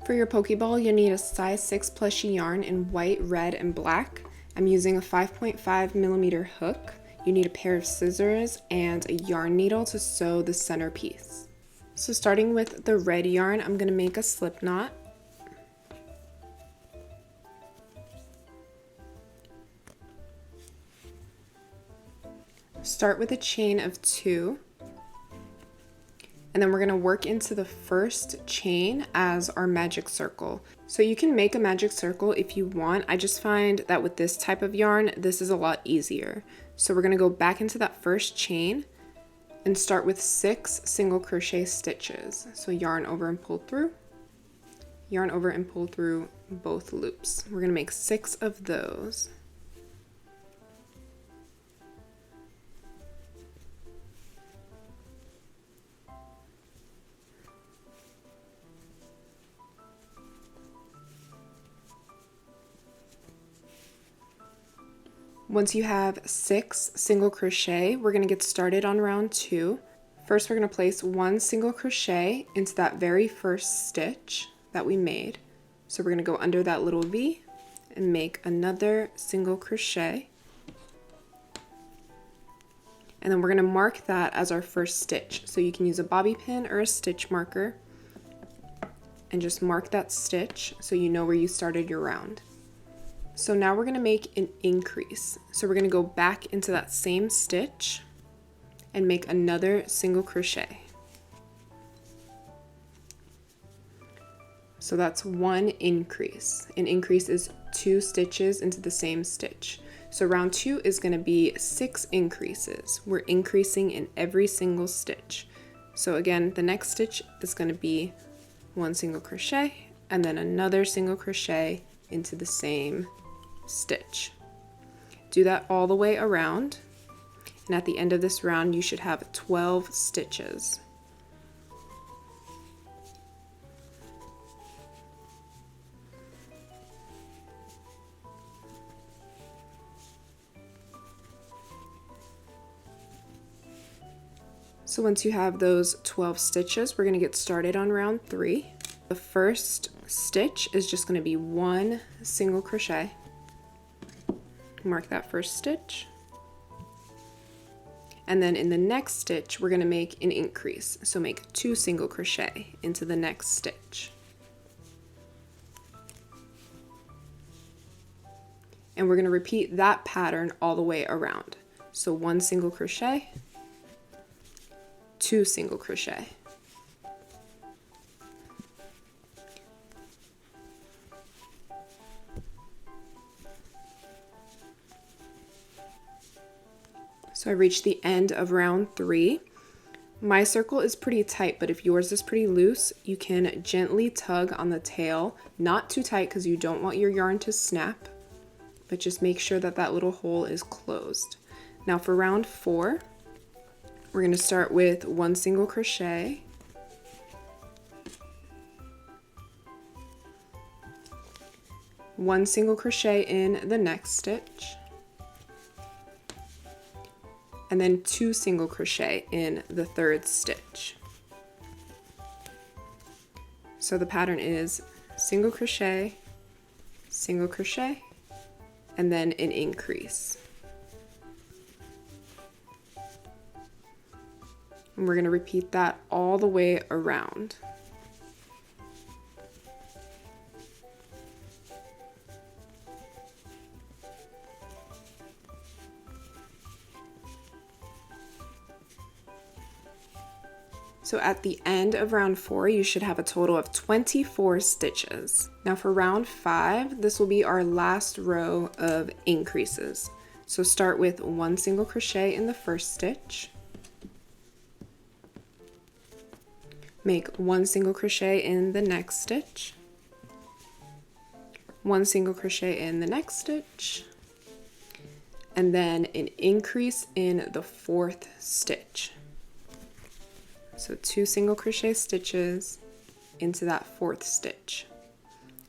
For your Pokeball, you'll need a size 6 plushie yarn in white, red, and black. I'm using a 5.5mm hook. You need a pair of scissors and a yarn needle to sew the center piece. So starting with the red yarn, I'm going to make a slip knot. Start with a chain of 2. And then we're going to work into the first chain as our magic circle. So you can make a magic circle if you want. I just find that with this type of yarn, this is a lot easier. So we're going to go back into that first chain and start with 6 single crochet stitches. So yarn over and pull through, yarn over and pull through both loops. We're going to make 6 of those. Once you have 6 single crochet, we're going to get started on round 2. First, we're going to place 1 single crochet into that very first stitch that we made. So we're going to go under that little V and make another single crochet. And then we're going to mark that as our first stitch. So you can use a bobby pin or a stitch marker and just mark that stitch so you know where you started your round. So now we're going to make an increase. So we're going to go back into that same stitch and make another single crochet. So that's 1 increase. An increase is 2 stitches into the same stitch. So round 2 is going to be 6 increases. We're increasing in every single stitch. So again, the next stitch is going to be 1 single crochet and then another single crochet into the same stitch. Do that all the way around, and at the end of this round you should have 12 stitches. So once you have those 12 stitches, we're going to get started on round 3. The first stitch is just going to be 1 single crochet. Mark that first stitch. And then in the next stitch, we're going to make an increase. So make 2 single crochet into the next stitch. And we're going to repeat that pattern all the way around. So 1 single crochet, 2 single crochet. So I reached the end of round 3. My circle is pretty tight, but if yours is pretty loose, you can gently tug on the tail, not too tight because you don't want your yarn to snap, but just make sure that that little hole is closed. Now for round 4, we're going to start with 1 single crochet, one single crochet in the next stitch, and then 2 single crochet in the third stitch. So the pattern is single crochet, and then an increase. And we're going to repeat that all the way around. So at the end of round 4, you should have a total of 24 stitches. Now for round 5, this will be our last row of increases. So start with 1 single crochet in the first stitch. Make 1 single crochet in the next stitch. 1 single crochet in the next stitch. And then an increase in the 4th stitch. So 2 single crochet stitches into that 4th stitch.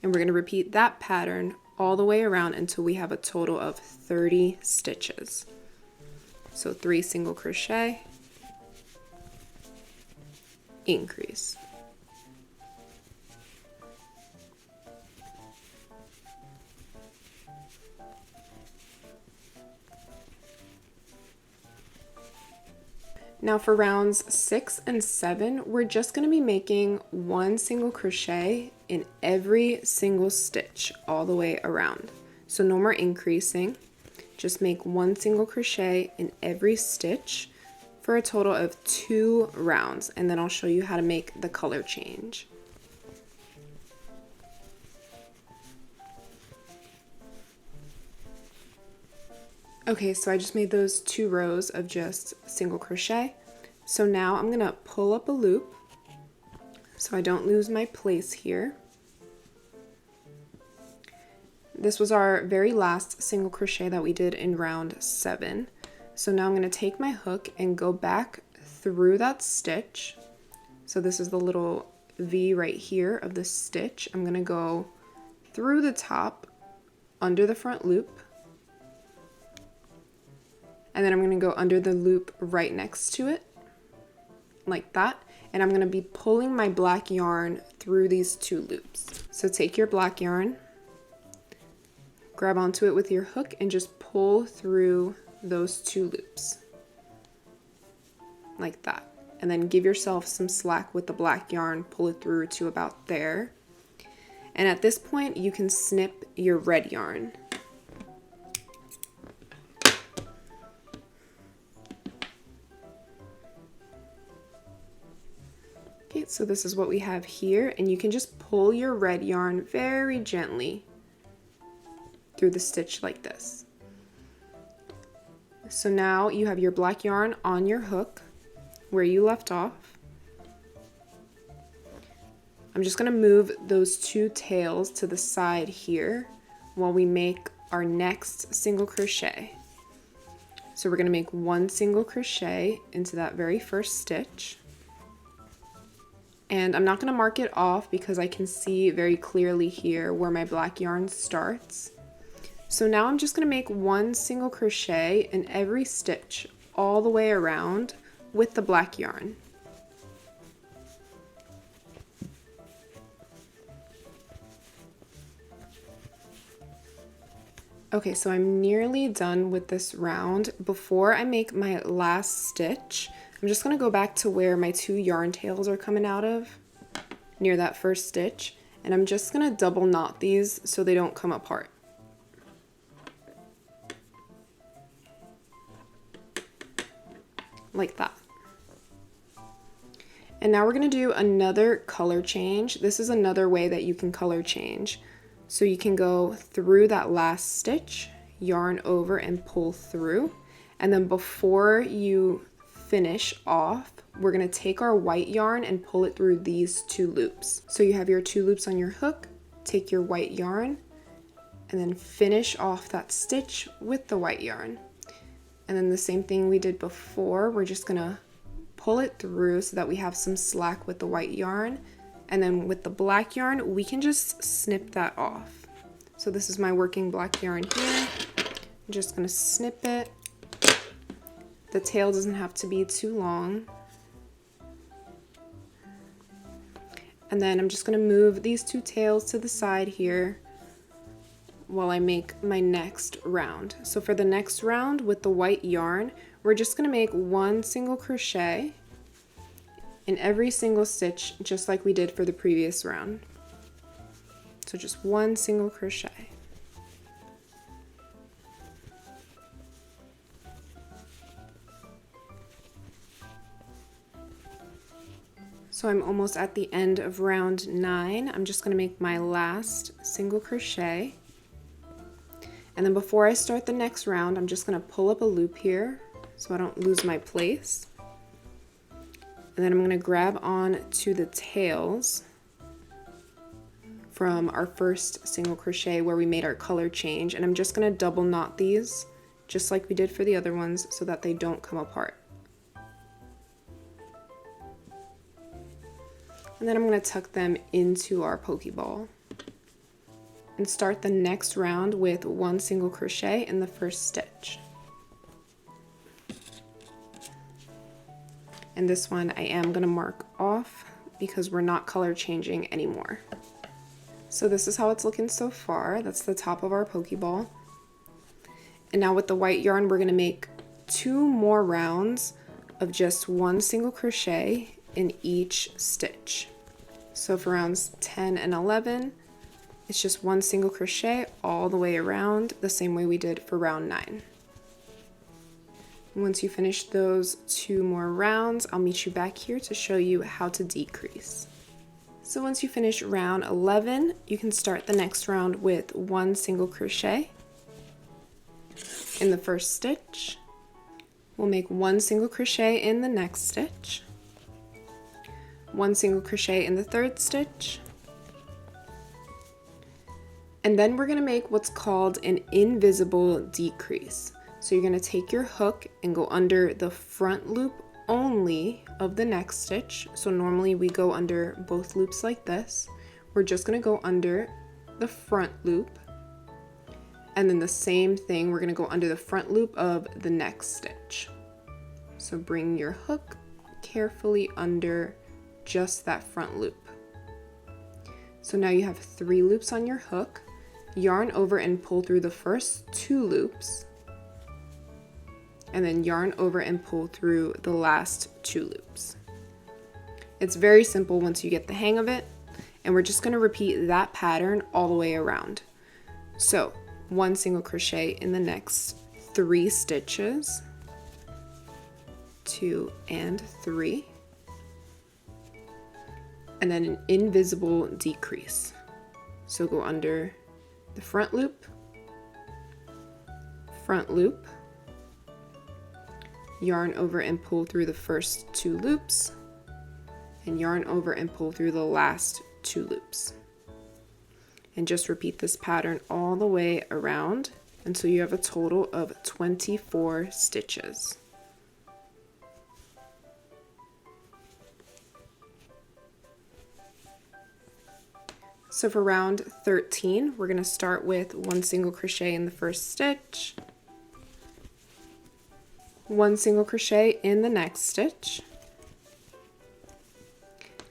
And we're going to repeat that pattern all the way around until we have a total of 30 stitches. So 3 single crochet, increase. Now for rounds 6 and 7, we're just going to be making one single crochet in every single stitch all the way around. So no more increasing, just make one single crochet in every stitch for a total of 2 rounds, and then I'll show you how to make the color change. Okay, so I just made those 2 rows of just single crochet. So now I'm gonna pull up a loop so I don't lose my place here. This was our very last single crochet that we did in round 7. So now I'm gonna take my hook and go back through that stitch. So this is the little V right here of the stitch. I'm gonna go through the top, under the front loop, and then I'm gonna go under the loop right next to it, like that. And I'm gonna be pulling my black yarn through these 2 loops. So take your black yarn, grab onto it with your hook, and just pull through those 2 loops, like that. And then give yourself some slack with the black yarn, pull it through to about there. And at this point, you can snip your red yarn. Okay, so this is what we have here, and you can just pull your red yarn very gently through the stitch like this. So now you have your black yarn on your hook where you left off. I'm just going to move those 2 tails to the side here while we make our next single crochet. So we're going to make one single crochet into that very first stitch. And I'm not going to mark it off because I can see very clearly here where my black yarn starts. So now I'm just going to make one single crochet in every stitch all the way around with the black yarn. Okay, so I'm nearly done with this round. Before I make my last stitch, I'm just going to go back to where my 2 yarn tails are coming out of, near that first stitch, and I'm just going to double knot these so they don't come apart. Like that. And now we're going to do another color change. This is another way that you can color change. So you can go through that last stitch, yarn over and pull through, and then before you finish off, we're going to take our white yarn and pull it through these 2 loops. So you have your 2 loops on your hook, take your white yarn, and then finish off that stitch with the white yarn. And then the same thing we did before, we're just going to pull it through so that we have some slack with the white yarn. And then with the black yarn, we can just snip that off. So this is my working black yarn here. I'm just going to snip it. The tail doesn't have to be too long. And then I'm just going to move these 2 tails to the side here while I make my next round. So for the next round with the white yarn, we're just going to make one single crochet in every single stitch, just like we did for the previous round. So just one single crochet. So I'm almost at the end of round 9. I'm just going to make my last single crochet. And then before I start the next round, I'm just going to pull up a loop here so I don't lose my place. And then I'm going to grab on to the tails from our first single crochet where we made our color change. And I'm just going to double knot these just like we did for the other ones so that they don't come apart. And then I'm going to tuck them into our Pokéball and start the next round with one single crochet in the first stitch. And this one I am going to mark off because we're not color changing anymore. So this is how it's looking so far. That's the top of our Pokéball. And now with the white yarn, we're going to make 2 more rounds of just one single crochet in each stitch. So for rounds 10 and 11, it's just one single crochet all the way around, the same way we did for round 9. Once you finish those 2 more rounds, I'll meet you back here to show you how to decrease. So once you finish round 11, you can start the next round with one single crochet in the first stitch. We'll make one single crochet in the next stitch, one single crochet in the third stitch, and then we're going to make what's called an invisible decrease. So you're going to take your hook and go under the front loop only of the next stitch. So normally we go under both loops like this. We're just going to go under the front loop, and then the same thing, we're going to go under the front loop of the next stitch. So bring your hook carefully under just that front loop. So now you have 3 loops on your hook. Yarn over and pull through the first 2 loops, and then yarn over and pull through the last 2 loops. It's very simple once you get the hang of it, and we're just going to repeat that pattern all the way around. So one single crochet in the next 3 stitches, 2 and 3, and then an invisible decrease. So go under the front loop, yarn over and pull through the first 2 loops, and yarn over and pull through the last 2 loops. And just repeat this pattern all the way around until you have a total of 24 stitches. So for round 13, we're going to start with one single crochet in the first stitch, one single crochet in the next stitch,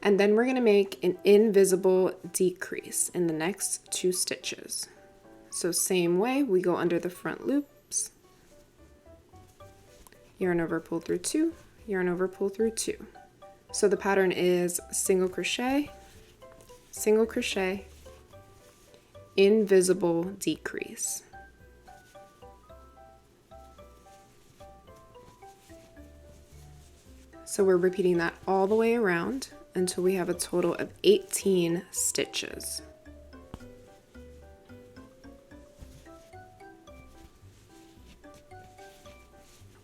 and then we're going to make an invisible decrease in the next 2 stitches. So same way, we go under the front loops, yarn over, pull through 2, yarn over, pull through 2. So the pattern is single crochet, invisible decrease. So we're repeating that all the way around until we have a total of 18 stitches.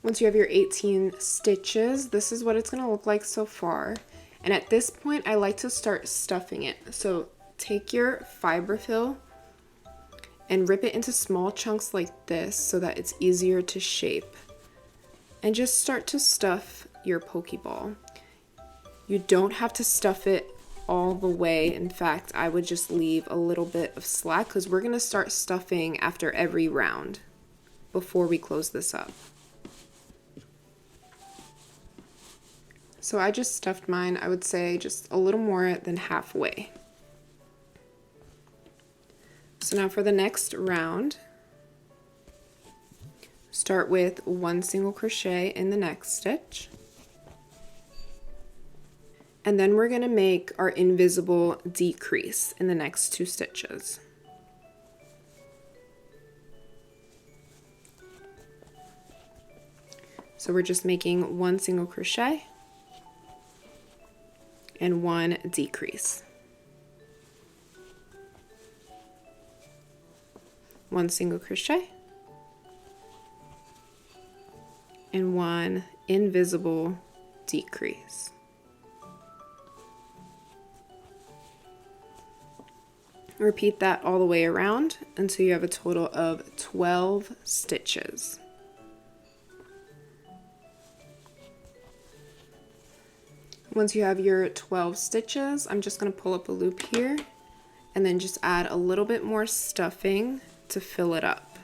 Once you have your 18 stitches, this is what it's going to look like so far. And at this point, I like to start stuffing it. So take your fiberfill and rip it into small chunks like this so that it's easier to shape. And just start to stuff your Pokeball. You don't have to stuff it all the way. In fact, I would just leave a little bit of slack because we're going to start stuffing after every round before we close this up. So I just stuffed mine, I would say just a little more than halfway. So now for the next round, start with one single crochet in the next stitch. And then we're going to make our invisible decrease in the next 2 stitches. So we're just making one single crochet and one decrease. One single crochet and one invisible decrease. Repeat that all the way around until you have a total of 12 stitches. Once you have your 12 stitches, I'm just going to pull up a loop here and then just add a little bit more stuffing to fill it up.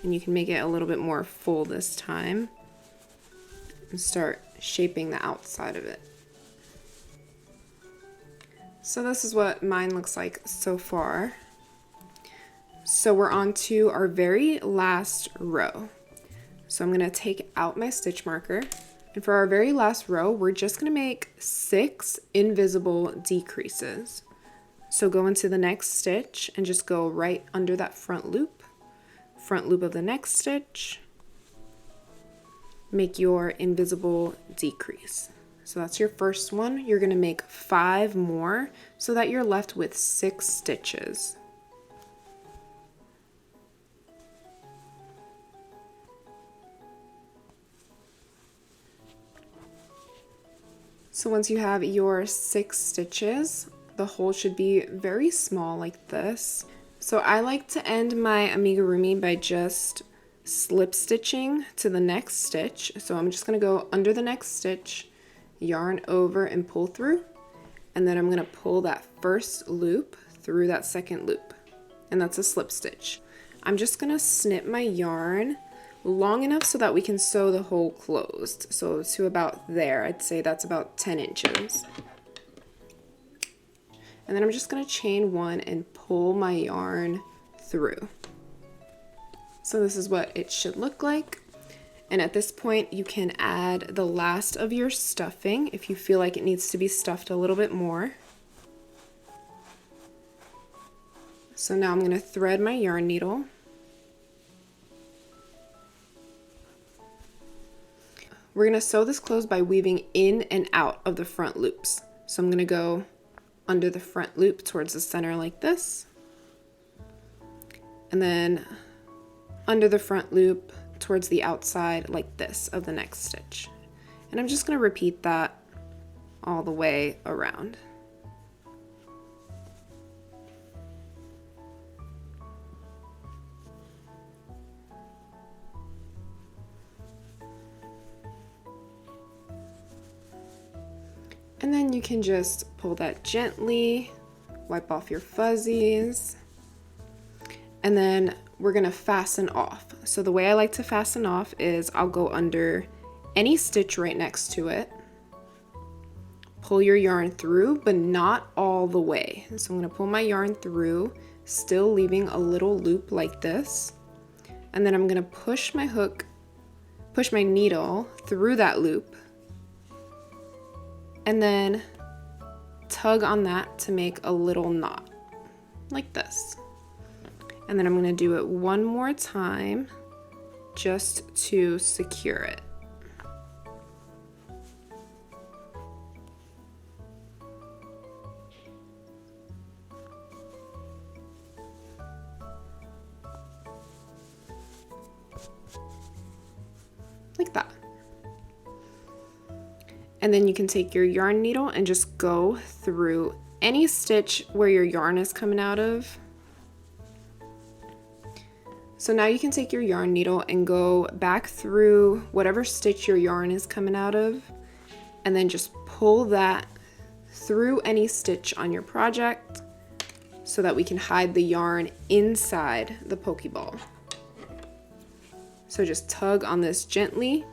And you can make it a little bit more full this time and start shaping the outside of it. So this is what mine looks like so far. So we're on to our very last row. So I'm going to take out my stitch marker. And for our very last row, we're just going to make 6 invisible decreases. So go into the next stitch and just go right under that front loop of the next stitch, make your invisible decrease. So that's your first one. You're going to make 5 more so that you're left with 6 stitches. So once you have your 6 stitches, the hole should be very small like this. So I like to end my amigurumi by just slip stitching to the next stitch. So I'm just going to go under the next stitch, yarn over and pull through, and then I'm going to pull that first loop through that second loop, and that's a slip stitch. I'm just going to snip my yarn long enough so that we can sew the hole closed. So to about there, I'd say that's about 10 inches. And then I'm just going to chain 1 and pull my yarn through. So this is what it should look like. And at this point, you can add the last of your stuffing if you feel like it needs to be stuffed a little bit more. So now I'm going to thread my yarn needle. We're going to sew this closed by weaving in and out of the front loops. So I'm going to go under the front loop towards the center like this, and then under the front loop towards the outside like this of the next stitch. And I'm just going to repeat that all the way around. And then you can just pull that gently, wipe off your fuzzies, and then we're gonna fasten off. So the way I like to fasten off is I'll go under any stitch right next to it, pull your yarn through, but not all the way. So I'm gonna pull my yarn through, still leaving a little loop like this, and then I'm gonna push my needle through that loop, and then tug on that to make a little knot like this. And then I'm going to do it one more time just to secure it. Like that. And then you can take your yarn needle and just go through any stitch where your yarn is coming out of. So now you can take your yarn needle and go back through whatever stitch your yarn is coming out of, and then just pull that through any stitch on your project so that we can hide the yarn inside the Pokéball. So just tug on this gently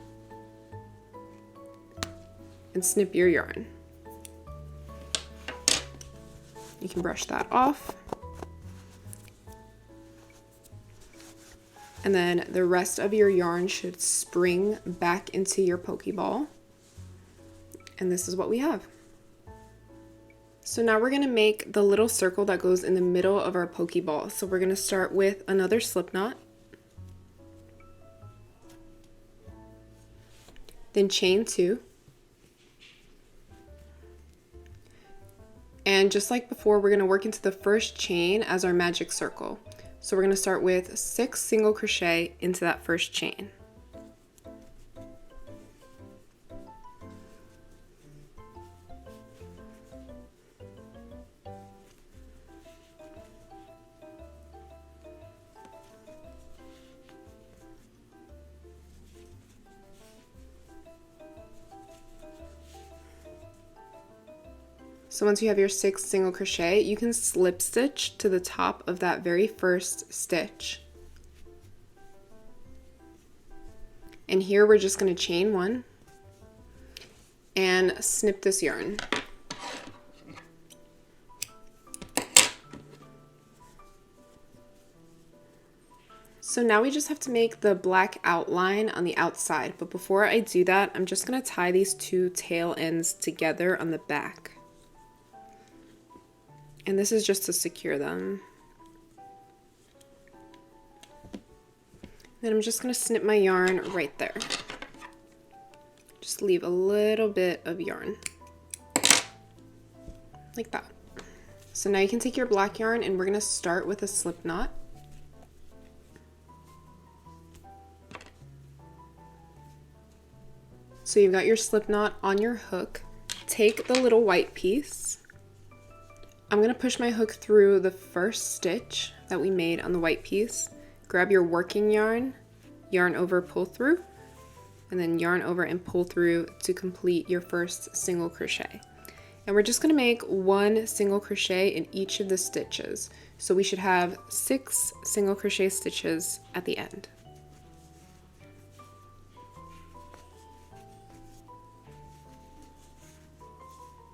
and snip your yarn. You can brush that off. And then the rest of your yarn should spring back into your Pokéball. And this is what we have. So now we're going to make the little circle that goes in the middle of our Pokéball. So we're going to start with another slip knot. Then chain 2. And just like before, we're going to work into the first chain as our magic circle. So we're going to start with 6 single crochet into that first chain. So once you have your 6 single crochet, you can slip stitch to the top of that very first stitch. And here we're just going to chain 1 and snip this yarn. So now we just have to make the black outline on the outside, but before I do that, I'm just going to tie these two tail ends together on the back. And this is just to secure them. Then I'm just going to snip my yarn right there. Just leave a little bit of yarn. Like that. So now you can take your black yarn and we're going to start with a slip knot. So you've got your slip knot on your hook. Take the little white piece. I'm going to push my hook through the first stitch that we made on the white piece. Grab your working yarn, yarn over, pull through, and then yarn over and pull through to complete your first single crochet. And we're just going to make one single crochet in each of the stitches. So we should have 6 single crochet stitches at the end.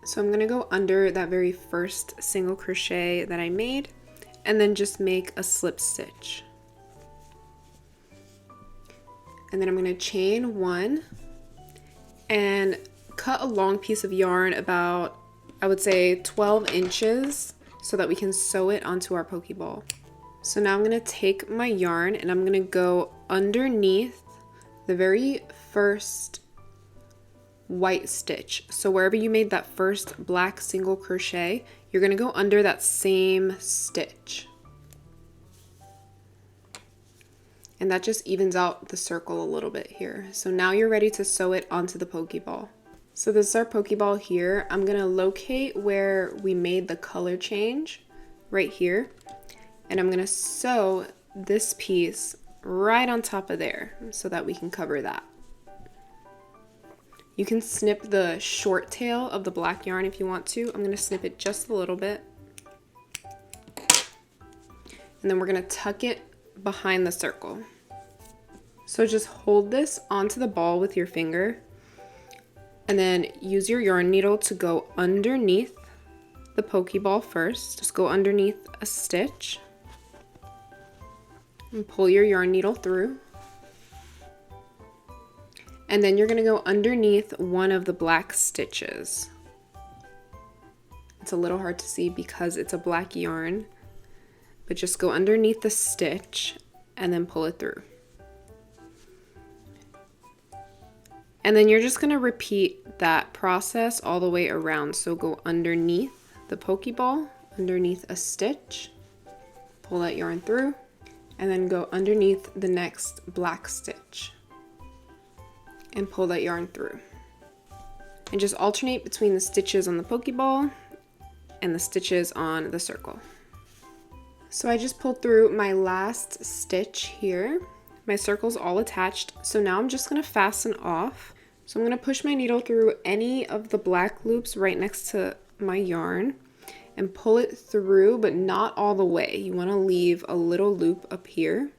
So I'm going to go under that very first single crochet that I made and then just make a slip stitch. And then I'm going to chain 1 and cut a long piece of yarn about, I would say, 12 inches so that we can sew it onto our Pokéball. So now I'm going to take my yarn and I'm going to go underneath the very first white stitch. So wherever you made that first black single crochet, you're going to go under that same stitch. And that just evens out the circle a little bit here. So now you're ready to sew it onto the Pokéball. So this is our Pokéball here. I'm going to locate where we made the color change right here. And I'm going to sew this piece right on top of there so that we can cover that. You can snip the short tail of the black yarn if you want to. I'm going to snip it just a little bit. And then we're going to tuck it behind the circle. So just hold this onto the ball with your finger and then use your yarn needle to go underneath the Pokéball first. Just go underneath a stitch and pull your yarn needle through. And then you're going to go underneath one of the black stitches. It's a little hard to see because it's a black yarn, but just go underneath the stitch and then pull it through. And then you're just going to repeat that process all the way around. So go underneath the Pokéball, underneath a stitch, pull that yarn through, and then go underneath the next black stitch and pull that yarn through. And just alternate between the stitches on the Pokéball and the stitches on the circle. So I just pulled through my last stitch here. My circle's all attached. So now I'm just going to fasten off. So I'm going to push my needle through any of the black loops right next to my yarn and pull it through, but not all the way. You want to leave a little loop up here.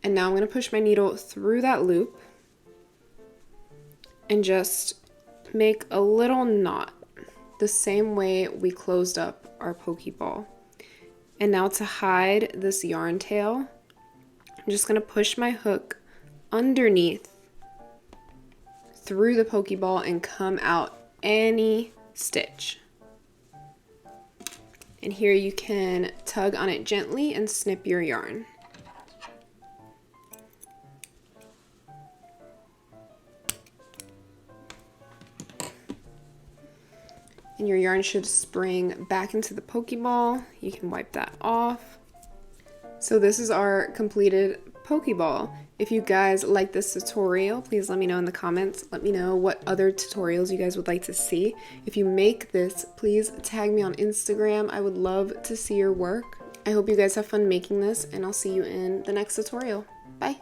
And now I'm going to push my needle through that loop and just make a little knot the same way we closed up our Pokéball. And now to hide this yarn tail, I'm just going to push my hook underneath through the Pokéball and come out any stitch. And here you can tug on it gently and snip your yarn. And your yarn should spring back into the Pokéball. You can wipe that off. So this is our completed Pokéball. If you guys like this tutorial, please let me know in the comments. Let me know what other tutorials you guys would like to see. If you make this, please tag me on Instagram. I would love to see your work. I hope you guys have fun making this, and I'll see you in the next tutorial. Bye!